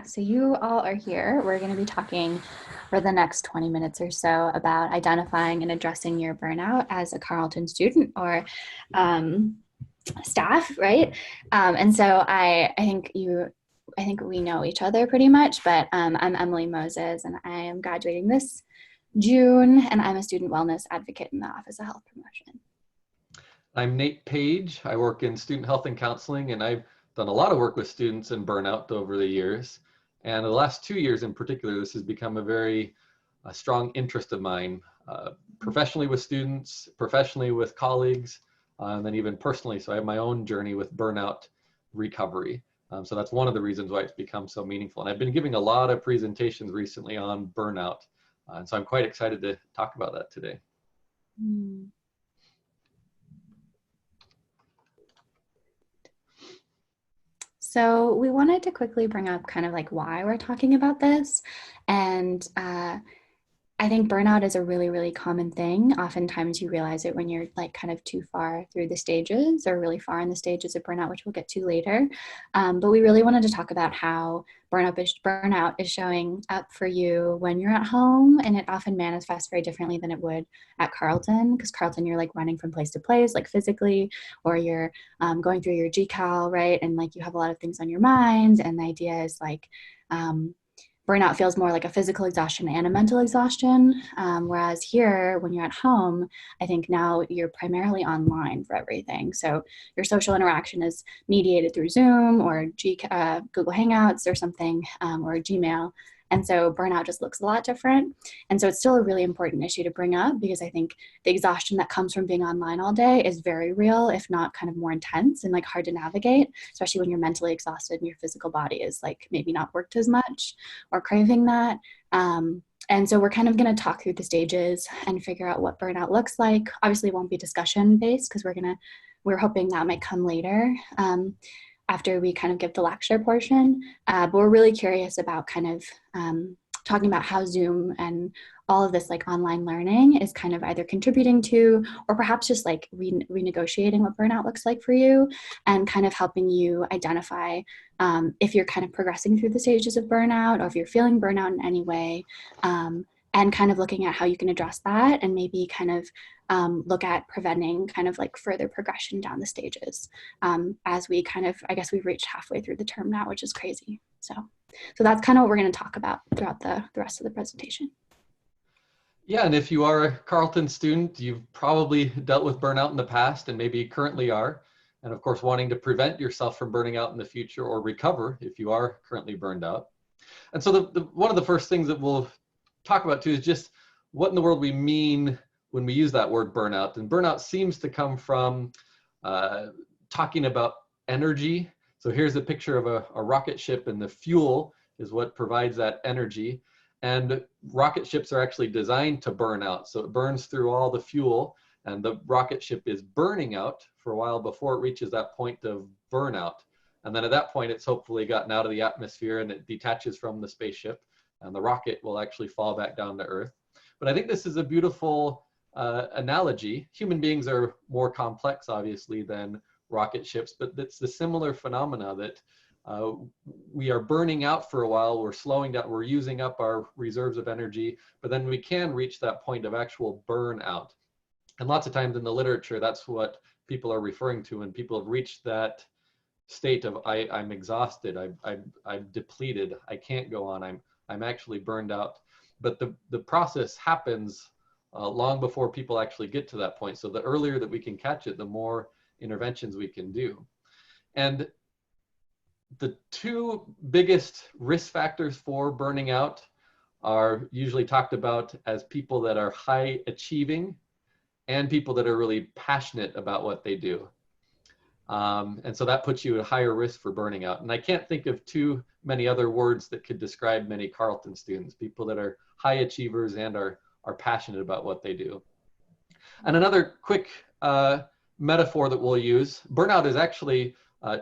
So you all are here. We're going to be talking for the next 20 minutes or so about identifying and addressing your burnout as a Carleton student or staff, right? And so I think we know each other pretty much, but I'm Emily Moses and I am graduating this June, and I'm a student wellness advocate in the Office of Health Promotion. I'm Nate Page. I work in student health and counseling, and I've done a lot of work with students in burnout over the years. And the last 2 years in particular, this has become a very strong interest of mine, professionally with students, professionally with colleagues, and then even personally. So I have my own journey with burnout recovery. So that's one of the reasons why it's become so meaningful. And I've been giving a lot of presentations recently on burnout. And so I'm quite excited to talk about that today. So we wanted to quickly bring up kind of like why we're talking about this. And I think burnout is a really, really common thing. Oftentimes you realize it when you're like kind of too far through the stages or really far in the stages of burnout, which we'll get to later. But we really wanted to talk about how burnout is showing up for you when you're at home, and it often manifests very differently than it would at Carleton, because Carleton, you're like running from place to place, like physically, or you're going through your GCal, right? And like you have a lot of things on your mind, and the idea is like, burnout feels more like a physical exhaustion and a mental exhaustion. Whereas here, when you're at home, I think now you're primarily online for everything. So your social interaction is mediated through Zoom or Google Hangouts or something, or Gmail. And so burnout just looks a lot different. And so it's still a really important issue to bring up, because I think the exhaustion that comes from being online all day is very real, if not kind of more intense and like hard to navigate, especially when you're mentally exhausted and your physical body is like maybe not worked as much or craving that. And so we're kind of going to talk through the stages and figure out what burnout looks like. Obviously it won't be discussion based, because we're hoping that might come later. After we kind of give the lecture portion, but we're really curious about kind of talking about how Zoom and all of this like online learning is kind of either contributing to, or perhaps just like renegotiating what burnout looks like for you, and kind of helping you identify if you're kind of progressing through the stages of burnout, or if you're feeling burnout in any way, and kind of looking at how you can address that, and maybe kind of look at preventing kind of like further progression down the stages, as we kind of, I guess we've reached halfway through the term now, which is crazy. So that's kind of what we're going to talk about throughout the rest of the presentation. Yeah, and if you are a Carleton student, you've probably dealt with burnout in the past and maybe currently are. And of course, wanting to prevent yourself from burning out in the future, or recover if you are currently burned out. And so one of the first things that we'll talk about too is just what in the world we mean when we use that word burnout. And burnout seems to come from talking about energy. So here's a picture of a rocket ship, and the fuel is what provides that energy. And rocket ships are actually designed to burn out. So it burns through all the fuel, and the rocket ship is burning out for a while before it reaches that point of burnout. And then at that point, it's hopefully gotten out of the atmosphere and it detaches from the spaceship, and the rocket will actually fall back down to Earth. But I think this is a beautiful analogy. Human beings are more complex, obviously, than rocket ships, but it's the similar phenomena that we are burning out for a while, we're slowing down, we're using up our reserves of energy, but then we can reach that point of actual burnout. And lots of times in the literature, that's what people are referring to when people have reached that state of I'm exhausted, I'm depleted, I can't go on, I'm actually burned out. But the process happens long before people actually get to that point. So the earlier that we can catch it, the more interventions we can do. And the two biggest risk factors for burning out are usually talked about as people that are high achieving and people that are really passionate about what they do. And so that puts you at a higher risk for burning out. And I can't think of too many other words that could describe many Carleton students, people that are high achievers and are passionate about what they do. And another quick metaphor that we'll use, burnout is actually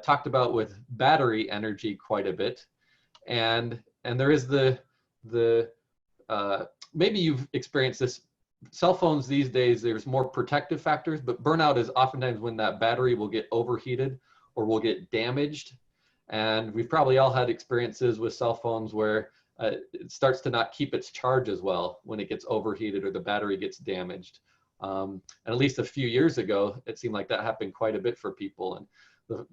talked about with battery energy quite a bit. And there is maybe you've experienced this, cell phones these days, there's more protective factors, but burnout is oftentimes when that battery will get overheated or will get damaged. And we've probably all had experiences with cell phones where it starts to not keep its charge as well when it gets overheated or the battery gets damaged. And at least a few years ago, it seemed like that happened quite a bit for people. And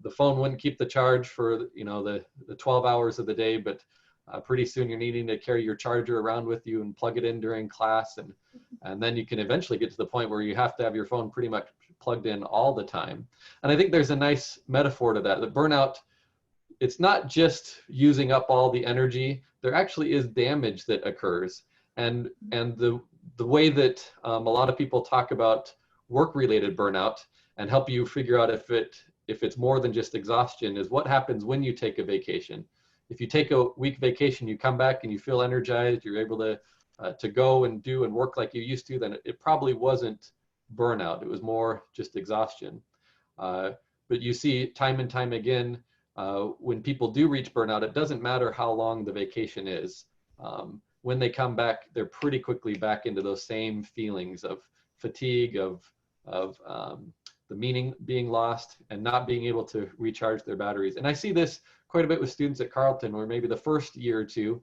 the phone wouldn't keep the charge for the 12 hours of the day, but pretty soon you're needing to carry your charger around with you and plug it in during class. And then you can eventually get to the point where you have to have your phone pretty much plugged in all the time. And I think there's a nice metaphor to that. The burnout, it's not just using up all the energy. There actually is damage that occurs. And the way that a lot of people talk about work-related burnout and help you figure out if it's more than just exhaustion is what happens when you take a vacation. If you take a week vacation, you come back and you feel energized, you're able to go and do and work like you used to, then it probably wasn't burnout. It was more just exhaustion. But you see time and time again, when people do reach burnout, it doesn't matter how long the vacation is. When they come back, they're pretty quickly back into those same feelings of fatigue, of the meaning being lost and not being able to recharge their batteries. And I see this quite a bit with students at Carleton, where maybe the first year or two,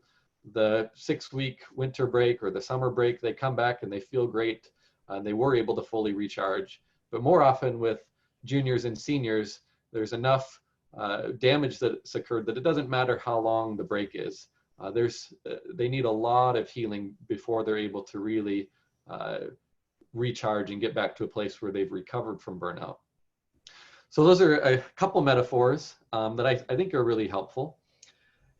the 6-week winter break or the summer break, they come back and they feel great and they were able to fully recharge. But more often with juniors and seniors, there's enough damage that's occurred that it doesn't matter how long the break is. They need a lot of healing before they're able to really recharge and get back to a place where they've recovered from burnout. So those are a couple metaphors that I think are really helpful.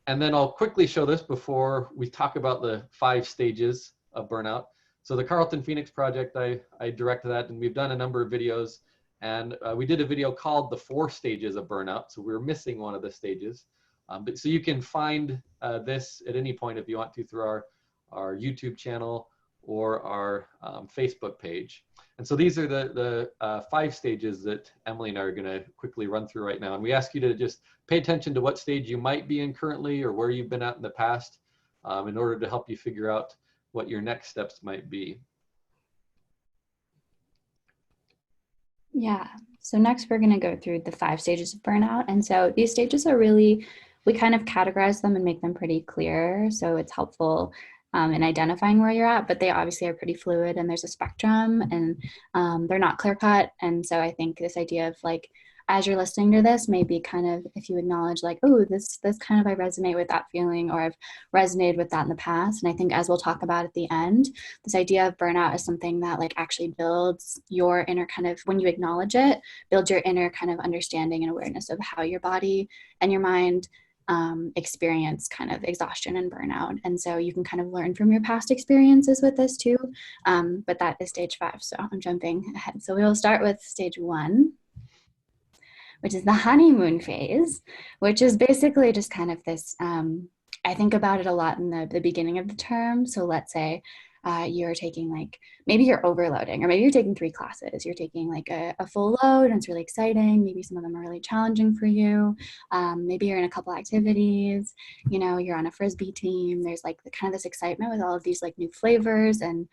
And then I'll quickly show this before we talk about the 5 stages of burnout. So the Carleton Phoenix Project, I directed that, and we've done a number of videos. And we did a video called The 4 Stages of Burnout. So we're missing one of the stages. But so you can find this at any point if you want to through our YouTube channel or our Facebook page. And so these are the 5 stages that Emily and I are going to quickly run through right now. And we ask you to just pay attention to what stage you might be in currently or where you've been at in the past in order to help you figure out what your next steps might be. Yeah, so next we're going to go through the 5 stages of burnout. And so these stages are really, we kind of categorize them and make them pretty clear. So it's helpful in identifying where you're at, but they obviously are pretty fluid and there's a spectrum and they're not clear cut. And so I think this idea of like, as you're listening to this, maybe kind of if you acknowledge like, oh, this kind of I resonate with that feeling, or I've resonated with that in the past. And I think as we'll talk about at the end, this idea of burnout is something that like actually builds your inner kind of, when you acknowledge it, builds your inner kind of understanding and awareness of how your body and your mind experience kind of exhaustion and burnout. And so you can kind of learn from your past experiences with this too. But that is stage 5. So I'm jumping ahead. So we will start with stage 1, which is the honeymoon phase, which is basically just kind of this, I think about it a lot in the beginning of the term. So let's say you're taking like, maybe you're overloading, or maybe you're taking 3 classes. You're taking like a full load and it's really exciting. Maybe some of them are really challenging for you. Maybe you're in a couple activities, you know, you're on a Frisbee team. There's like the kind of this excitement with all of these like new flavors, and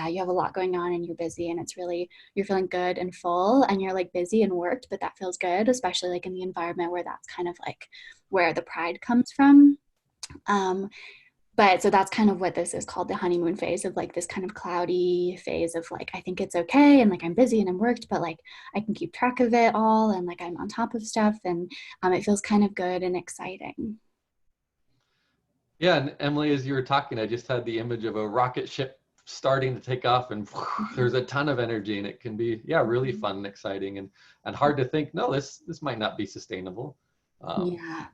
you have a lot going on and you're busy, and it's really, you're feeling good and full, and you're like busy and worked, but that feels good, especially like in the environment where that's kind of like where the pride comes from. But so that's kind of what this is called, the honeymoon phase, of like this kind of cloudy phase of like, I think it's okay, and like I'm busy and I'm worked, but like I can keep track of it all, and like I'm on top of stuff, and it feels kind of good and exciting. Yeah, and Emily, as you were talking, I just had the image of a rocket ship starting to take off, and there's a ton of energy, and it can be, yeah, really fun and exciting, and hard to think, no, this might not be sustainable. Yeah.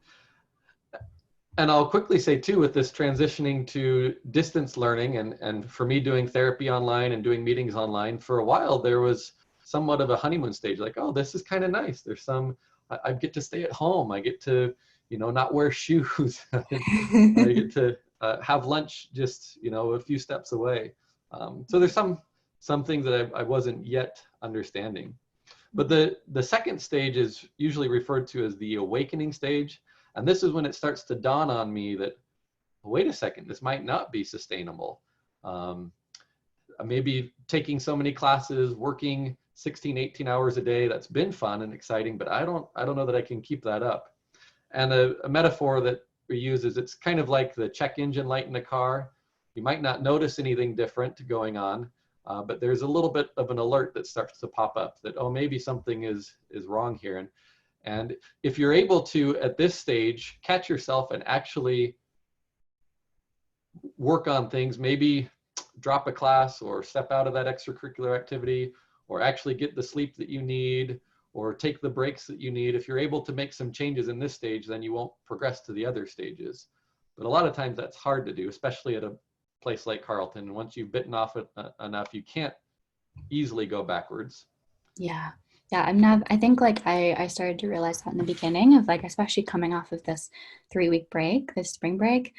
And I'll quickly say too, with this transitioning to distance learning, and for me doing therapy online and doing meetings online, for a while there was somewhat of a honeymoon stage, like, oh, this is kind of nice. There's I get to stay at home. I get to, you know, not wear shoes. I get to have lunch just, you know, a few steps away. So there's some things that I wasn't yet understanding. But the second stage is usually referred to as the awakening stage. And this is when it starts to dawn on me that, wait a second, this might not be sustainable. Maybe taking so many classes, working 16, 18 hours a day, that's been fun and exciting, but I don't know that I can keep that up. And a metaphor that we use is it's kind of like the check engine light in a car. You might not notice anything different going on, but there's a little bit of an alert that starts to pop up that, oh, maybe something is wrong here. And if you're able to, at this stage, catch yourself and actually work on things, maybe drop a class or step out of that extracurricular activity, or actually get the sleep that you need, or take the breaks that you need. If you're able to make some changes in this stage, then you won't progress to the other stages. But a lot of times that's hard to do, especially at a place like Carleton. Once you've bitten off it enough, you can't easily go backwards. Yeah. Yeah, I think like I started to realize that in the beginning of like, especially coming off of this 3 week break, this spring break,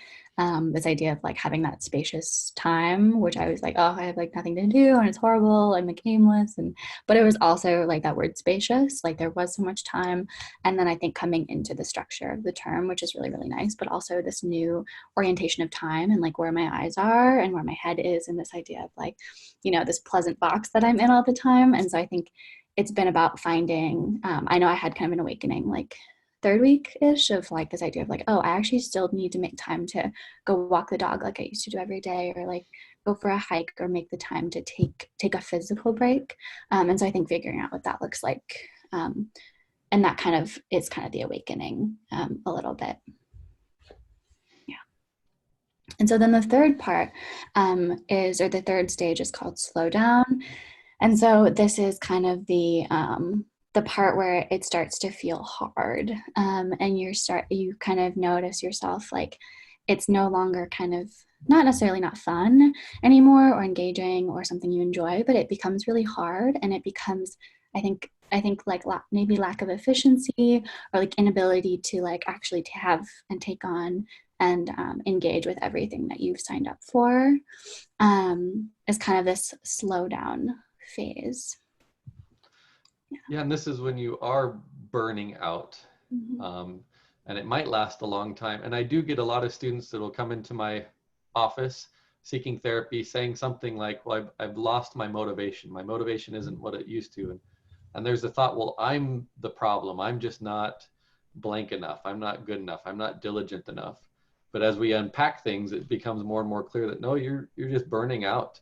this idea of like having that spacious time, which I was like, oh, I have like nothing to do and it's horrible. I'm like aimless. But it was also like that word spacious, like there was so much time. And then I think coming into the structure of the term, which is really, really nice, but also this new orientation of time and like where my eyes are and where my head is, and this idea of like, this pleasant box that I'm in all the time. And so I think it's been about finding, I know I had kind of an awakening like third week-ish of like this idea of like, oh, I actually still need to make time to go walk the dog like I used to do every day, or like go for a hike, or make the time to take a physical break. And so I think figuring out what that looks like, and that kind of is kind of the awakening, a little bit. Yeah. And so then the third part, the third stage is called slow down. And so this is kind of the part where it starts to feel hard, and you kind of notice yourself like it's no longer kind of not necessarily not fun anymore or engaging or something you enjoy, but it becomes really hard, and it becomes, I think like maybe lack of efficiency, or like inability to like actually to have and take on and engage with everything that you've signed up for, is kind of this slowdown phase. Yeah, and this is when you are burning out. Mm-hmm. And it might last a long time. And I do get a lot of students that will come into my office seeking therapy, saying something like, well, I've lost my motivation. My motivation isn't what it used to. And there's the thought, well, I'm the problem. I'm just not blank enough. I'm not good enough. I'm not diligent enough. But as we unpack things, it becomes more and more clear that no, you're just burning out.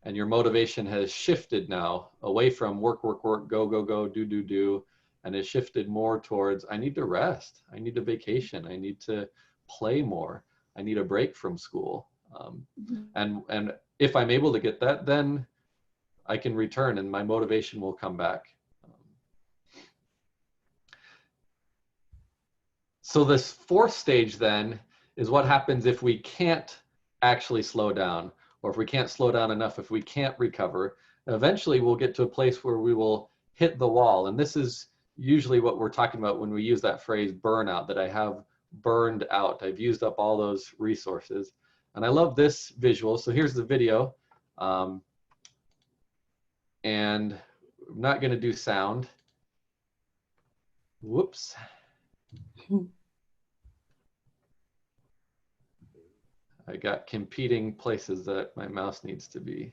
And your motivation has shifted now away from work, work, work, go, go, go, do, and has shifted more towards, I need to rest. I need a vacation. I need to play more. I need a break from school. And if I'm able to get that, then I can return and my motivation will come back. So this fourth stage then is what happens if we can't actually slow down, or if we can't slow down enough, if we can't recover. Eventually we'll get to a place where we will hit the wall. And this is usually what we're talking about when we use that phrase burnout, that I have burned out. I've used up all those resources. And I love this visual. So here's the video. And I'm not going to do sound. Whoops. I got competing places that my mouse needs to be.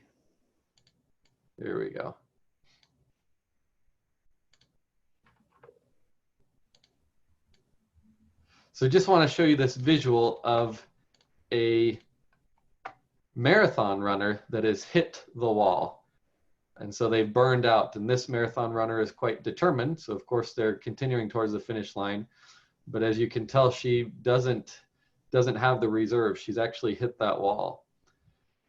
There we go. So just want to show you this visual of a marathon runner that has hit the wall. And so they've burned out, and this marathon runner is quite determined. So of course they're continuing towards the finish line. But as you can tell, she doesn't have the reserve. She's actually hit that wall.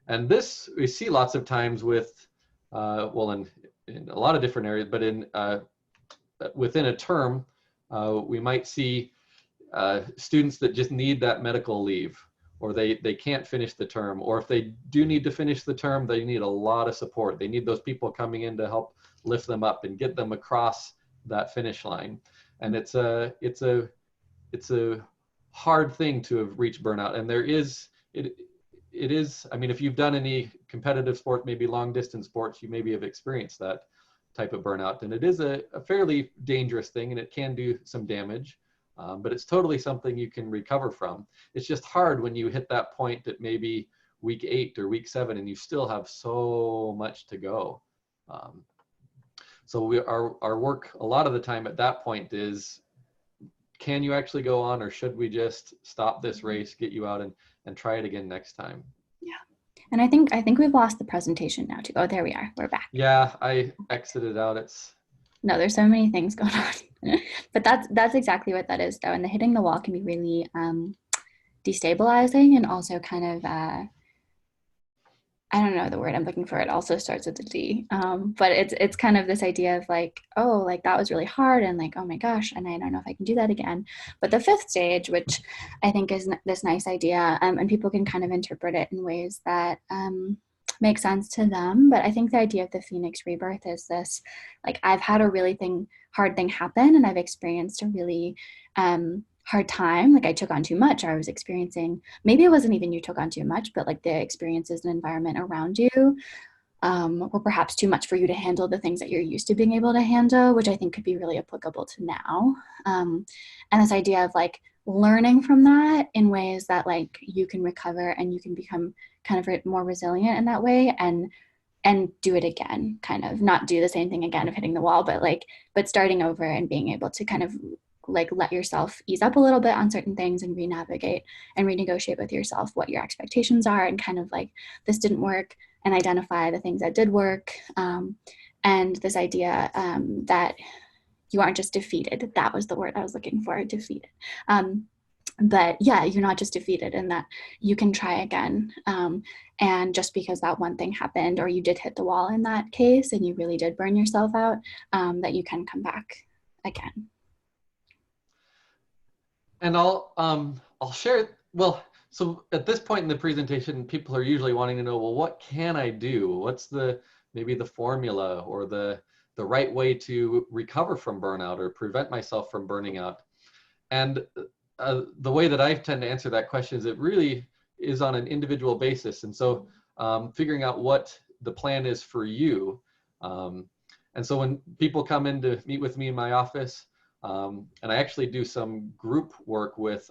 And this we see lots of times with, well, in a lot of different areas, but within a term, we might see students that just need that medical leave, or they can't finish the term, or if they do need to finish the term, they need a lot of support. They need those people coming in to help lift them up and get them across that finish line. And it's a hard thing to have reached burnout. And it is, I mean, if you've done any competitive sport, maybe long distance sports, you maybe have experienced that type of burnout. And it is a fairly dangerous thing, and it can do some damage. But it's totally something you can recover from. It's just hard when you hit that point at maybe week 8 or week 7 and you still have so much to go. So our work a lot of the time at that point is can you actually go on, or should we just stop this race, get you out and try it again next time? Yeah. And I think we've lost the presentation now too. Oh, there we are. We're back. Yeah, I exited out. It's No, there's so many things going on. But that's exactly what that is though. And the hitting the wall can be really destabilizing and also kind of I don't know the word I'm looking for. It also starts with a D. But it's kind of this idea of like, oh, like that was really hard, and like, oh my gosh, and I don't know if I can do that again. But the fifth stage, which I think is this nice idea, and people can kind of interpret it in ways that make sense to them. But I think the idea of the Phoenix rebirth is this, like, I've had a really hard thing happen, and I've experienced a really hard time, like I took on too much, or I was experiencing, maybe it wasn't even you took on too much, but like the experiences and environment around you were perhaps too much for you to handle the things that you're used to being able to handle, which I think could be really applicable to now. And this idea of like learning from that in ways that like you can recover and you can become kind of more resilient in that way, and do it again, kind of not do the same thing again of hitting the wall, but starting over and being able to kind of like let yourself ease up a little bit on certain things and re-navigate and renegotiate with yourself what your expectations are, and kind of like this didn't work, and identify the things that did work, and this idea that you aren't just defeated. That was the word I was looking for, defeated. But yeah, you're not just defeated, and that you can try again. And just because that one thing happened, or you did hit the wall in that case, and you really did burn yourself out, that you can come back again. And I'll share. Well, so at this point in the presentation, people are usually wanting to know, well, what can I do? What's the maybe the formula or the right way to recover from burnout or prevent myself from burning out? And the way that I tend to answer that question is it really is on an individual basis. And so figuring out what the plan is for you. And so when people come in to meet with me in my office, and I actually do some group work with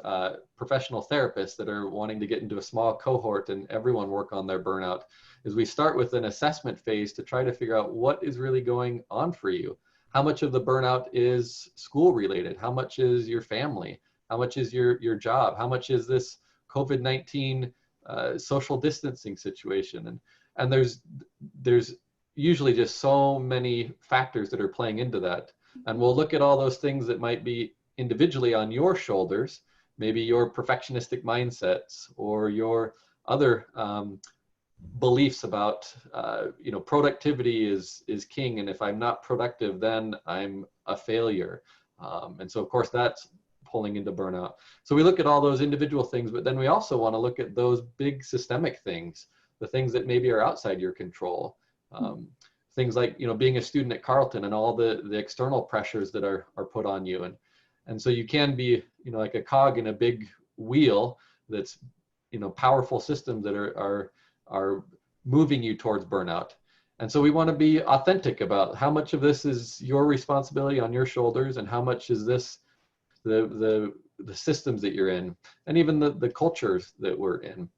professional therapists that are wanting to get into a small cohort and everyone work on their burnout, is we start with an assessment phase to try to figure out what is really going on for you. How much of the burnout is school related? How much is your family? How much is your job? How much is this COVID-19 social distancing situation? And there's usually just so many factors that are playing into that. And we'll look at all those things that might be individually on your shoulders, maybe your perfectionistic mindsets or your other beliefs about, productivity is king. And if I'm not productive, then I'm a failure. And so of course that's pulling into burnout. So we look at all those individual things, but then we also want to look at those big systemic things, the things that maybe are outside your control. Things like, being a student at Carleton and all the external pressures that are put on you. And so you can be, like a cog in a big wheel that's, powerful systems that are moving you towards burnout. And so we want to be authentic about how much of this is your responsibility on your shoulders and how much is this the systems that you're in, and even the cultures that we're in.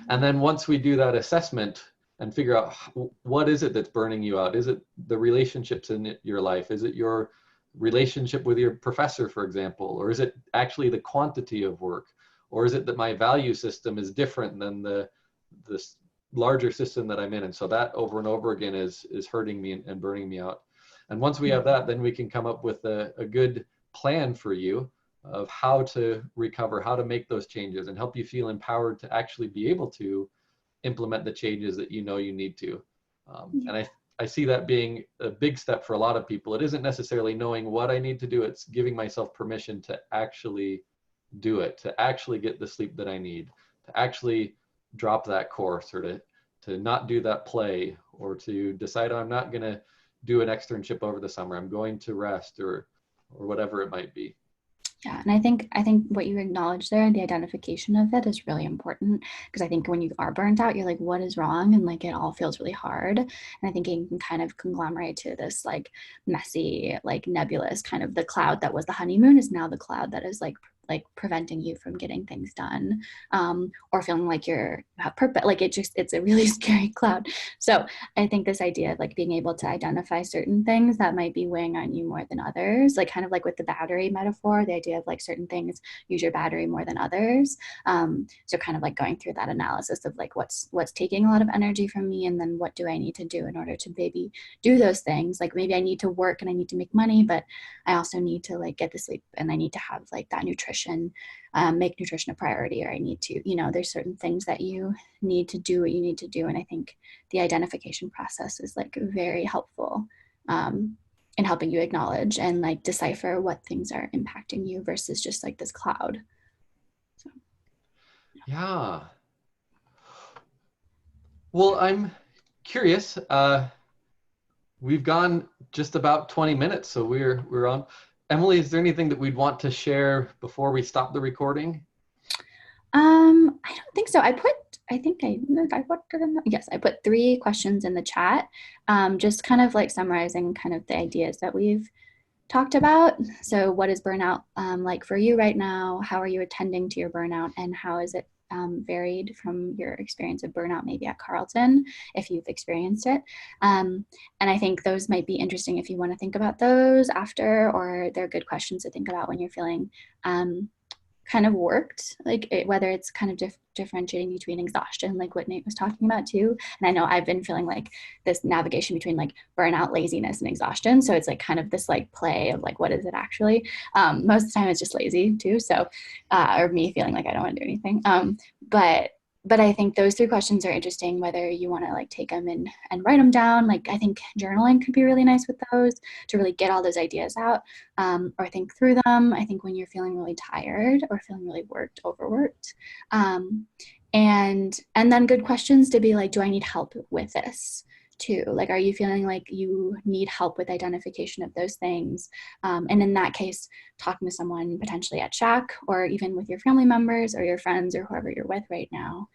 And then once we do that assessment and figure out what is it that's burning you out, is it the relationships in your life? Is it your relationship with your professor, for example? Or is it actually the quantity of work? Or is it that my value system is different than the larger system that I'm in? And so that over and over again is hurting me and burning me out. And once we have that, then we can come up with a good plan for you of how to recover, how to make those changes, and help you feel empowered to actually be able to implement the changes that you need to. And I see that being a big step for a lot of people. It isn't necessarily knowing what I need to do, it's giving myself permission to actually do it, to actually get the sleep that I need, to actually drop that course, or to not do that play, or to decide I'm not going to do an externship over the summer. I'm going to rest, or whatever it might be. Yeah, and I think what you acknowledge there, the identification of it, is really important, because I think when you are burnt out, you're like, what is wrong? And like it all feels really hard. And I think it can kind of conglomerate to this like messy, like nebulous kind of, the cloud that was the honeymoon is now the cloud that is like like preventing you from getting things done, or feeling like you have purpose. Like it's a really scary cloud. So I think this idea of like being able to identify certain things that might be weighing on you more than others, like kind of like with the battery metaphor, the idea of like certain things use your battery more than others. So kind of like going through that analysis of like what's taking a lot of energy from me, and then what do I need to do in order to maybe do those things. Like maybe I need to work and I need to make money, but I also need to like get the sleep, and I need to have like that nutrition, make nutrition a priority, or I need to, there's certain things that you need to do what you need to do. And I think the identification process is like very helpful, in helping you acknowledge and like decipher what things are impacting you versus just like this cloud. So. Yeah. Well, I'm curious. We've gone just about 20 minutes, so we're on. Emily, is there anything that we'd want to share before we stop the recording? I don't think so. I put 3 questions in the chat, just kind of like summarizing kind of the ideas that we've talked about. So what is burnout like for you right now? How are you attending to your burnout, and how is it varied from your experience of burnout maybe at Carleton, if you've experienced it? And I think those might be interesting if you want to think about those after, or they're good questions to think about when you're feeling kind of worked, like whether it's kind of differentiating between exhaustion, like what Nate was talking about too. And I know I've been feeling like this navigation between like burnout, laziness, and exhaustion. So it's like kind of this like play of like, what is it actually? Most of the time it's just lazy too. So, or me feeling like I don't want to do anything. But I think those 3 questions are interesting, whether you want to like take them and write them down. Like I think journaling could be really nice with those to really get all those ideas out, or think through them. I think when you're feeling really tired or feeling really overworked, and then good questions to be like, do I need help with this too? Like, are you feeling like you need help with identification of those things? And in that case, talking to someone potentially at SHAC, or even with your family members or your friends or whoever you're with right now,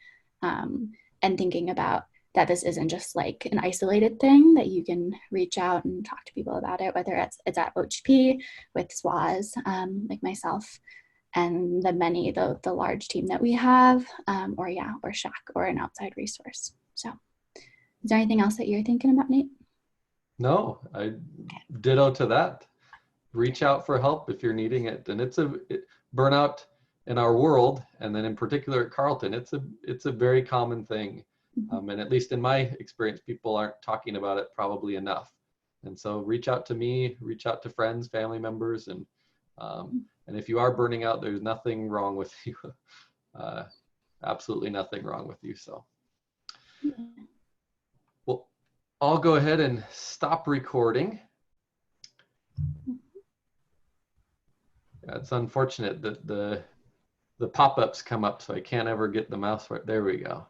and thinking about that this isn't just like an isolated thing, that you can reach out and talk to people about it, whether it's at OHP with SWAs, like myself and the large team that we have, or SHAC, or an outside resource. So is there anything else that you're thinking about, Nate? No, I ditto to that. Reach out for help if you're needing it. And burnout in our world, and then in particular at Carleton, it's a very common thing. And at least in my experience, people aren't talking about it probably enough. And so reach out to me, reach out to friends, family members, and if you are burning out, there's nothing wrong with you. Absolutely nothing wrong with you. So, well, I'll go ahead and stop recording. Yeah, it's unfortunate that the pop-ups come up, so I can't ever get the mouse right. There we go.